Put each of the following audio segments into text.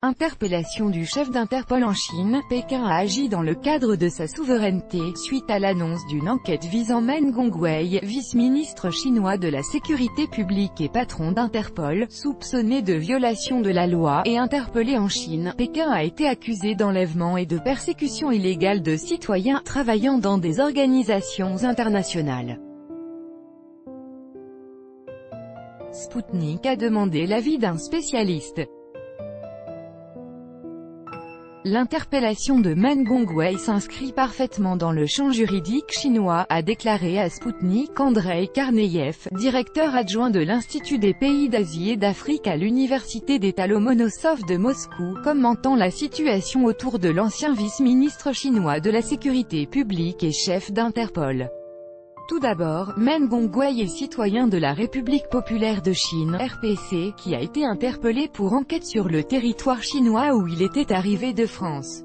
Interpellation du chef d'Interpol en Chine. Pékin a agi dans le cadre de sa souveraineté, suite à l'annonce d'une enquête visant Meng Hongwei, vice-ministre chinois de la sécurité publique et patron d'Interpol, soupçonné de violation de la loi, et interpellé en Chine. Pékin a été accusé d'enlèvement et de persécution illégale de citoyens travaillant dans des organisations internationales. Sputnik a demandé l'avis d'un spécialiste. L'interpellation de Meng Hongwei s'inscrit parfaitement dans le champ juridique chinois, a déclaré à Sputnik Andrei Karneyev, directeur adjoint de l'Institut des pays d'Asie et d'Afrique à l'Université d'État Lomonosov de Moscou, commentant la situation autour de l'ancien vice-ministre chinois de la sécurité publique et chef d'Interpol. Tout d'abord, Meng Hongwei est citoyen de la République populaire de Chine, RPC, qui a été interpellé pour enquête sur le territoire chinois où il était arrivé de France.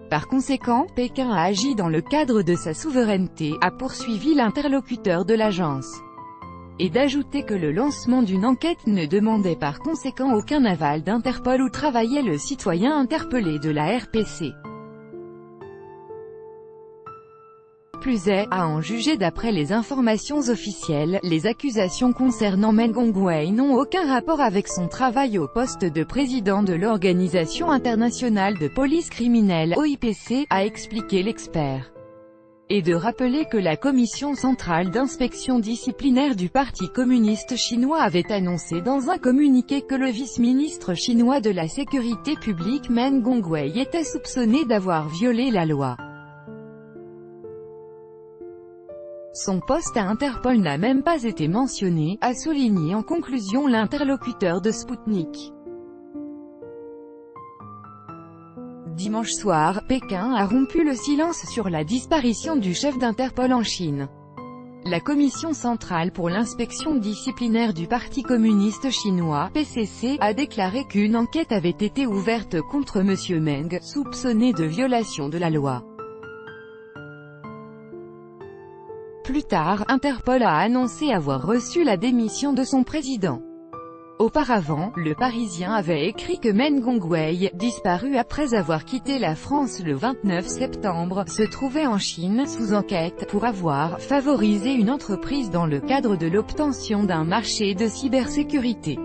Par conséquent, Pékin a agi dans le cadre de sa souveraineté, a poursuivi l'interlocuteur de l'agence. Et d'ajouter que le lancement d'une enquête ne demandait par conséquent aucun aval d'Interpol où travaillait le citoyen interpellé de la RPC. Plus est, à en juger d'après les informations officielles, les accusations concernant Meng Hongwei n'ont aucun rapport avec son travail au poste de président de l'Organisation internationale de police criminelle, OIPC, a expliqué l'expert. Et de rappeler que la Commission centrale d'inspection disciplinaire du Parti communiste chinois avait annoncé dans un communiqué que le vice-ministre chinois de la sécurité publique Meng Hongwei était soupçonné d'avoir violé la loi. Son poste à Interpol n'a même pas été mentionné, a souligné en conclusion l'interlocuteur de Sputnik. Dimanche soir, Pékin a rompu le silence sur la disparition du chef d'Interpol en Chine. La Commission centrale pour l'inspection disciplinaire du Parti communiste chinois, PCC, a déclaré qu'une enquête avait été ouverte contre M. Meng, soupçonné de violation de la loi. Plus tard, Interpol a annoncé avoir reçu la démission de son président. Auparavant, Le Parisien avait écrit que Meng Hongwei, disparu après avoir quitté la France le 29 septembre, se trouvait en Chine, sous enquête, pour avoir favorisé une entreprise dans le cadre de l'obtention d'un marché de cybersécurité.